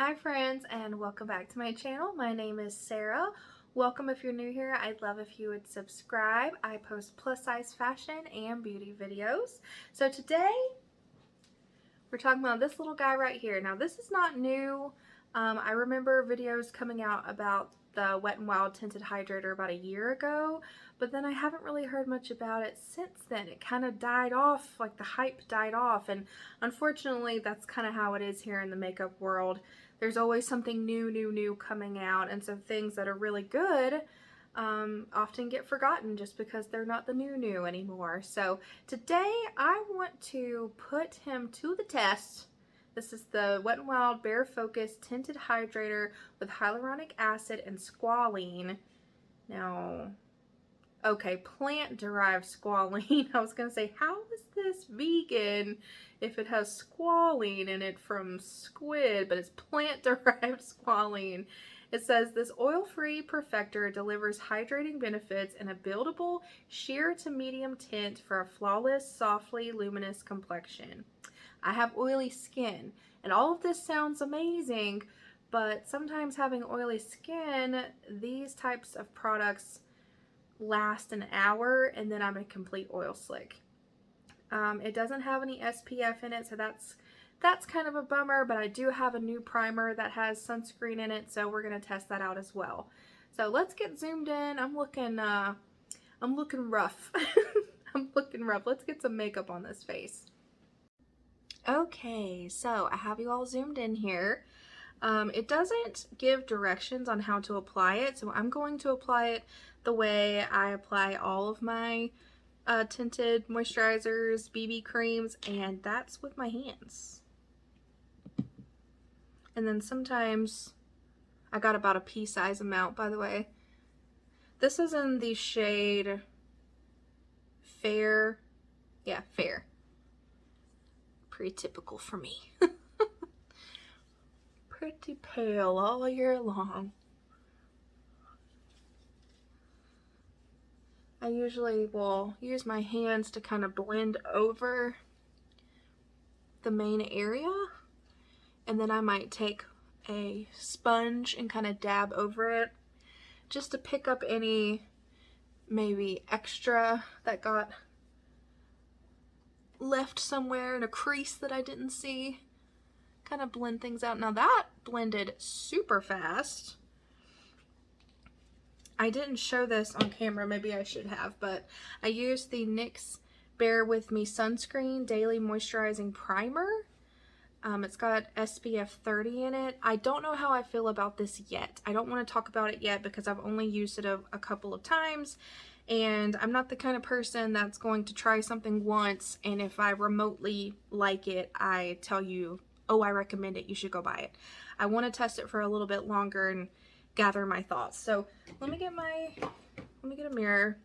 Hi friends, and welcome back to my channel. My name is Sarah. Welcome if you're new here. I'd love if you would subscribe. I post plus size fashion and beauty videos. So today we're talking about this little guy right here. Now this is not new. I remember videos coming out about the Wet n Wild Tinted Hydrator about a year ago, but then I haven't really heard much about it since then. It kind of died off, like the hype died off, and unfortunately that's kind of how it is here in the makeup world. There's always something new coming out, and so things that are really good often get forgotten just because they're not the new anymore. So today I want to put him to the test. This is the Wet n Wild Bare Focus Tinted Hydrator with hyaluronic acid and squalene. Now, okay, plant-derived squalene. I was gonna say, how is this vegan if it has squalene in it from squid, but it's plant-derived squalene. It says this oil-free perfector delivers hydrating benefits in a buildable sheer to medium tint for a flawless, softly luminous complexion. I have oily skin, and all of this sounds amazing, but sometimes having oily skin, these types of products last an hour and then I'm a complete oil slick. It doesn't have any SPF in it, so that's kind of a bummer, but I do have a new primer that has sunscreen in it, so we're gonna test that out as well. So let's get zoomed in. I'm looking rough. I'm looking rough. Let's get some makeup on this face. Okay, so I have you all zoomed in here. It doesn't give directions on how to apply it, so I'm going to apply it the way I apply all of my tinted moisturizers, BB creams, and that's with my hands. And then sometimes, I got about a pea size amount, by the way. This is in the shade Fair. Yeah, Fair. Pretty typical for me. Pretty pale all year long. I usually will use my hands to kind of blend over the main area, and then I might take a sponge and kind of dab over it just to pick up any maybe extra that got left somewhere in a crease that I didn't see. Kind of blend things out. Now that blended super fast. I didn't show this on camera, maybe I should have, but I used the NYX Bear With Me Sunscreen Daily Moisturizing Primer. It's got SPF 30 in it. I don't know how I feel about this yet. I don't want to talk about it yet because I've only used it a couple of times, and I'm not the kind of person that's going to try something once, and if I remotely like it, I tell you, oh, I recommend it, you should go buy it. I want to test it for a little bit longer and gather my thoughts. So let me get a mirror,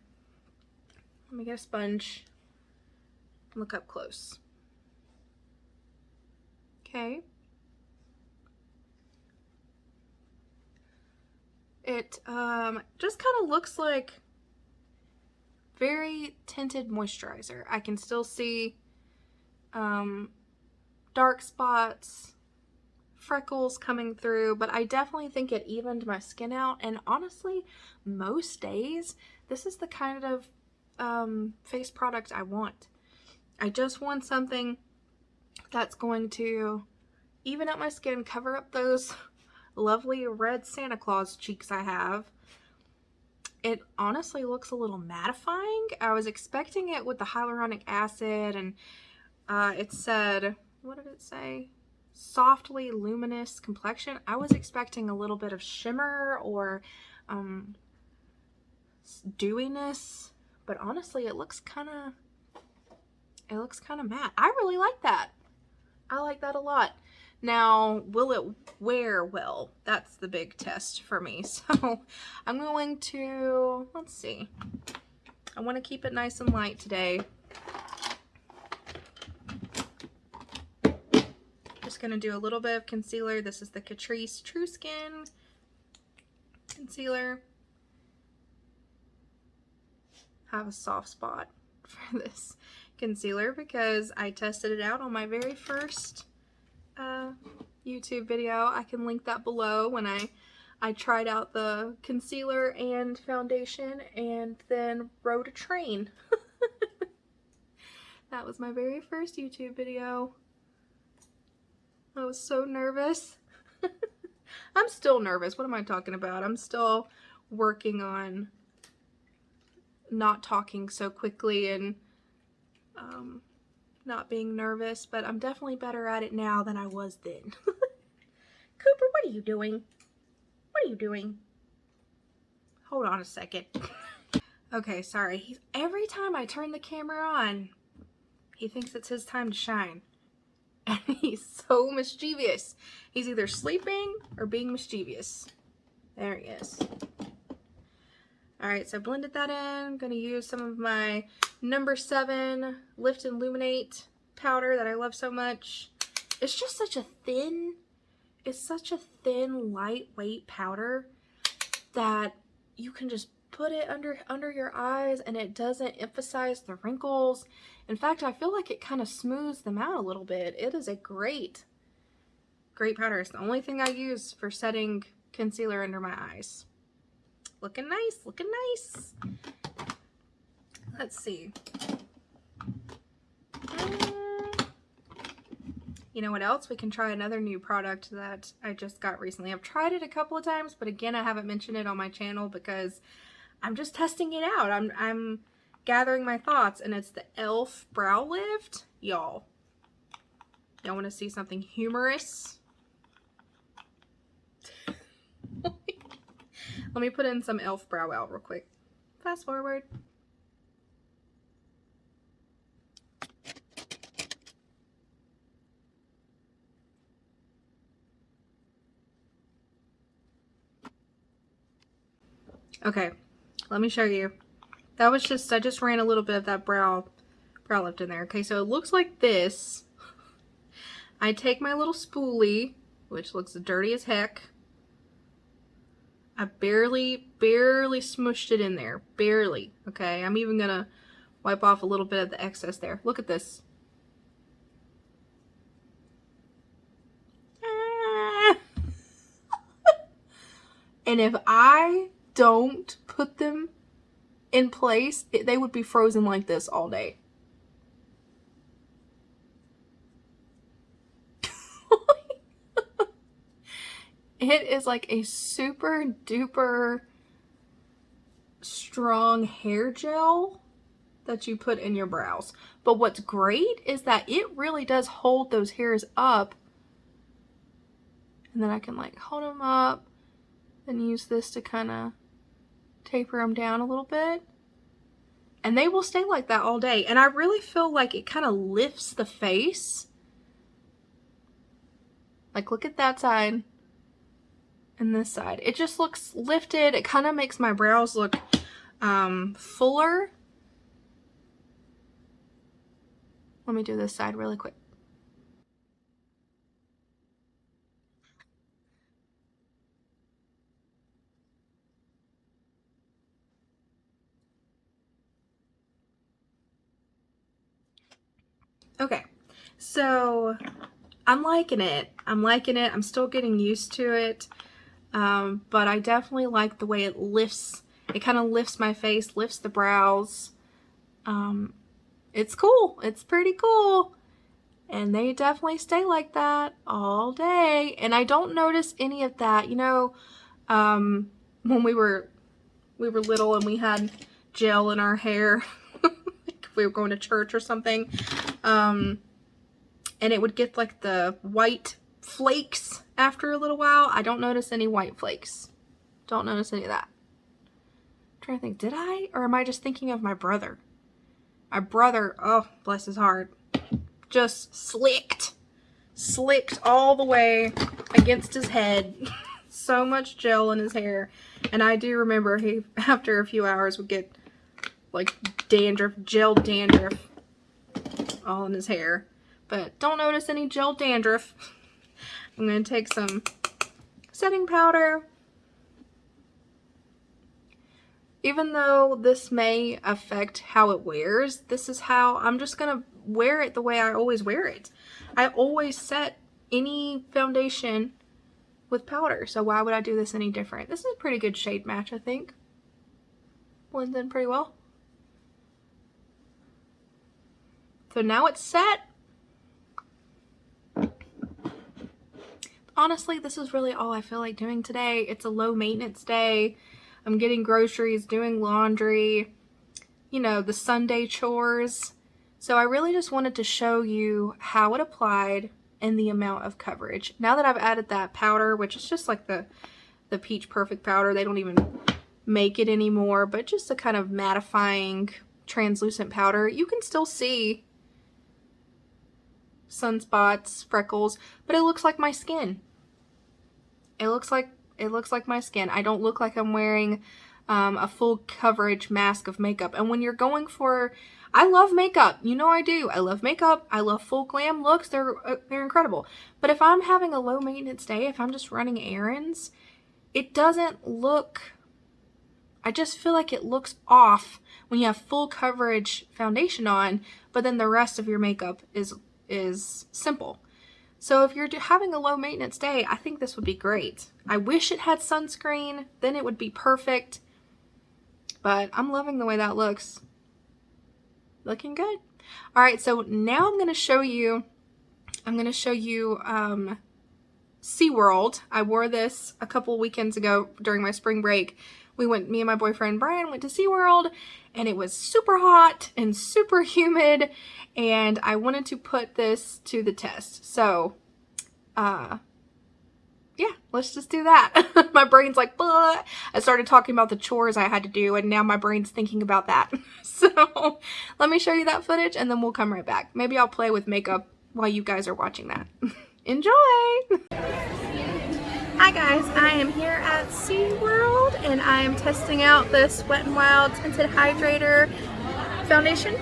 let me get a sponge, look up close. Okay. It just kind of looks like very tinted moisturizer. I can still see dark spots, freckles coming through, but I definitely think it evened my skin out, and honestly, most days, this is the kind of face product I want. I just want something that's going to even up my skin, cover up those lovely red Santa Claus cheeks I have. It honestly looks a little mattifying. I was expecting it with the hyaluronic acid, and it said, what did it say? Softly luminous complexion. I was expecting a little bit of shimmer or dewiness, but honestly it looks kind of matte. I really like that. I like that a lot. Now, will it wear well? That's the big test for me. So I'm going to, let's see. I want to keep it nice and light today. Just going to do a little bit of concealer. This is the Catrice True Skin concealer. I have a soft spot for this concealer because I tested it out on my very first YouTube video. I can link that below when I tried out the concealer and foundation and then rode a train. That was my very first YouTube video. I was so nervous. I'm still nervous. What am I talking about? I'm still working on not talking so quickly and not being nervous, but I'm definitely better at it now than I was then. Cooper, what are you doing? What are you doing? Hold on a second. Okay, sorry. Every time I turn the camera on, he thinks it's his time to shine. And he's so mischievous. He's either sleeping or being mischievous. There he is. Alright, so I blended that in. I'm going to use some of my number 7 Lift and Illuminate powder that I love so much. It's just such a thin, lightweight powder that you can just put it under your eyes and it doesn't emphasize the wrinkles. In fact, I feel like it kind of smooths them out a little bit. It is a great powder. It's the only thing I use for setting concealer under my eyes. Looking nice, looking nice. Let's see. You know what else? We can try another new product that I just got recently. I've tried it a couple of times, but again, I haven't mentioned it on my channel because I'm just testing it out. I'm gathering my thoughts, and it's the e.l.f. Brow Lift. Y'all want to see something humorous? Let me put in some e.l.f. Brow Oil real quick. Fast forward. Okay, let me show you. That was just, I just ran a little bit of that brow lift in there. Okay, so it looks like this. I take my little spoolie, which looks dirty as heck. I barely smushed it in there. Barely. Okay, I'm even gonna wipe off a little bit of the excess there. Look at this. And if I don't put them in place, they would be frozen like this all day. It is like a super duper strong hair gel that you put in your brows. But what's great is that it really does hold those hairs up. And then I can like hold them up and use this to kind of taper them down a little bit. And they will stay like that all day. And I really feel like it kind of lifts the face. Like, look at that side and this side. It just looks lifted. It kind of makes my brows look fuller. Let me do this side really quick. Okay, so I'm liking it. I'm still getting used to it. But I definitely like the way it lifts. It kind of lifts my face, lifts the brows. It's cool. It's pretty cool. And they definitely stay like that all day. And I don't notice any of that. You know, when we were little and we had gel in our hair, if we were going to church or something, and it would get like the white flakes after a little while. I don't notice any white flakes. Don't notice any of that. I'm trying to think, did I? Or am I just thinking of my brother? My brother, oh, bless his heart, just slicked all the way against his head. So much gel in his hair. And I do remember he, after a few hours, would get like dandruff, gel dandruff all in his hair. But don't notice any gel dandruff. I'm going to take some setting powder. Even though this may affect how it wears, this is how I'm just going to wear it the way I always wear it. I always set any foundation with powder, so why would I do this any different? This is a pretty good shade match, I think. Blends in pretty well. So now it's set. Honestly, this is really all I feel like doing today. It's a low maintenance day. I'm getting groceries, doing laundry, you know, the Sunday chores. So I really just wanted to show you how it applied and the amount of coverage. Now that I've added that powder, which is just like the Peach Perfect powder, they don't even make it anymore, but just a kind of mattifying translucent powder, you can still see sunspots, freckles, but it looks like my skin. It looks like my skin. I don't look like I'm wearing a full coverage mask of makeup. And when you're going for, I love makeup, you know I do. I love makeup. I love full glam looks. They're incredible. But if I'm having a low maintenance day, if I'm just running errands, it doesn't look, I just feel like it looks off when you have full coverage foundation on, but then the rest of your makeup is simple. So if you're having a low maintenance day, I think this would be great. I wish it had sunscreen, then it would be perfect. But I'm loving the way that looks. Looking good. All right, so now I'm going to show you SeaWorld. I wore this a couple weekends ago during my spring break. Me and my boyfriend Brian went to SeaWorld, and it was super hot and super humid, and I wanted to put this to the test. So, yeah, let's just do that. My brain's like, "Bleh." I started talking about the chores I had to do, and now my brain's thinking about that. So, let me show you that footage, and then we'll come right back. Maybe I'll play with makeup while you guys are watching that. Enjoy! Hi guys, I am here at SeaWorld and I am testing out this Wet n Wild Tinted Hydrator foundation.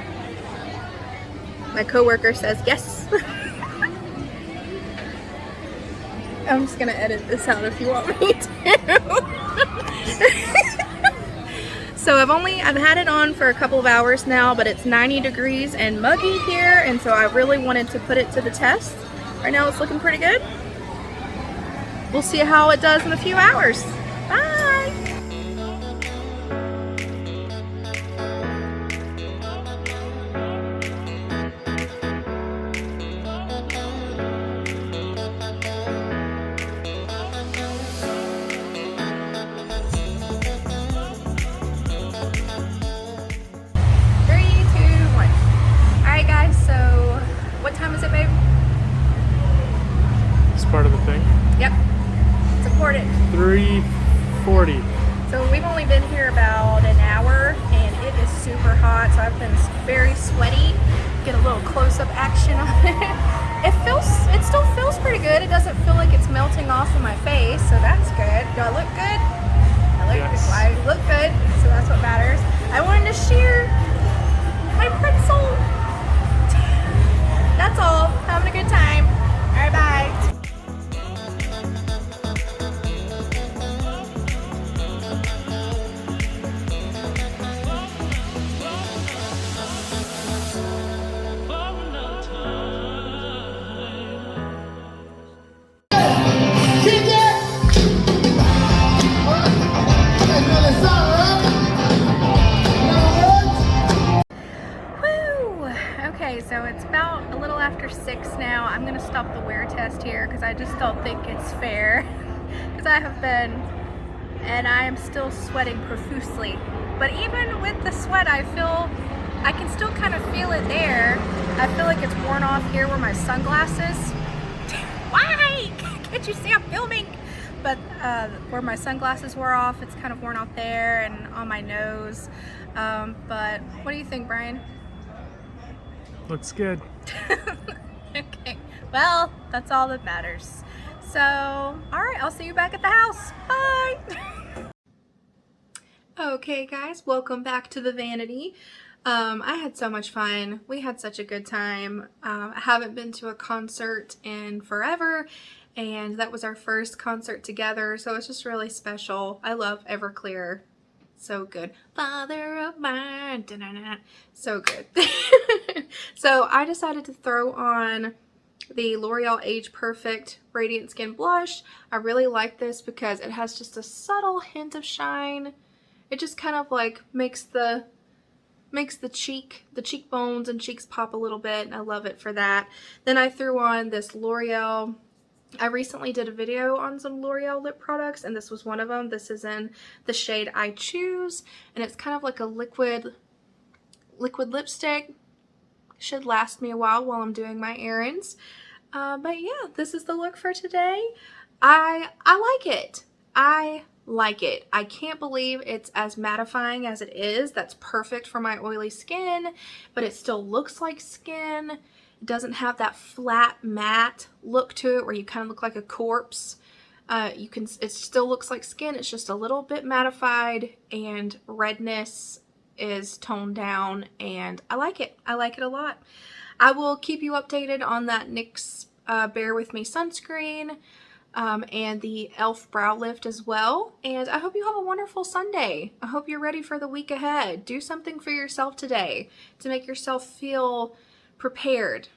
My coworker says yes. I'm just gonna edit this out if you want me to. So I've had it on for a couple of hours now, but it's 90 degrees and muggy here, and so I really wanted to put it to the test. Right now it's looking pretty good. We'll see how it does in a few hours. Bye! Three, two, one. Alright guys, so what time is it, babe? It's part of the thing. Yep. Support it. 3:40. So we've only been here about an hour and it is super hot, so I've been very sweaty. Get a little close-up action on it. It still feels pretty good. It doesn't feel like it's melting off of my face, so that's good. Do I look good? Yes. I look good, so that's what matters. I wanted to share my pretzel. That's all. Having a good time. Alright, bye. Okay, so it's about a little after 6 now. I'm gonna stop the wear test here because I just don't think it's fair. Because I have been, and I am still sweating profusely. But even with the sweat, I can still kind of feel it there. I feel like it's worn off here where my sunglasses. Why? Can't you see I'm filming? But where my sunglasses wore off, it's kind of worn off there and on my nose. But what do you think, Brian? Looks good. Okay, well, that's all that matters. So, alright, I'll see you back at the house. Bye! Okay guys, welcome back to the vanity. I had so much fun. We had such a good time. I haven't been to a concert in forever, and that was our first concert together, so it's just really special. I love Everclear. So good. Father of mine. Da-da-da. So good. So I decided to throw on the L'Oreal Age Perfect Radiant Skin Blush. I really like this because it has just a subtle hint of shine. It just kind of like makes the cheekbones and cheeks pop a little bit, and I love it for that. Then I threw on this L'Oreal. I recently did a video on some L'Oreal lip products, and this was one of them. This is in the shade I Choose, and it's kind of like a liquid lipstick. Should last me a while I'm doing my errands. But yeah, this is the look for today. I like it. I like it. I can't believe it's as mattifying as it is. That's perfect for my oily skin, but it still looks like skin. It doesn't have that flat matte look to it where you kind of look like a corpse. It still looks like skin. It's just a little bit mattified, and redness is toned down, and I like it. I like it a lot. I will keep you updated on that NYX Bear With Me sunscreen and the e.l.f. brow lift as well. And I hope you have a wonderful Sunday. I hope you're ready for the week ahead. Do something for yourself today to make yourself feel prepared.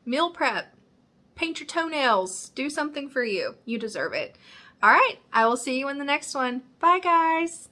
Meal prep. Paint your toenails. Do something for you. You deserve it. All right. I will see you in the next one. Bye, guys.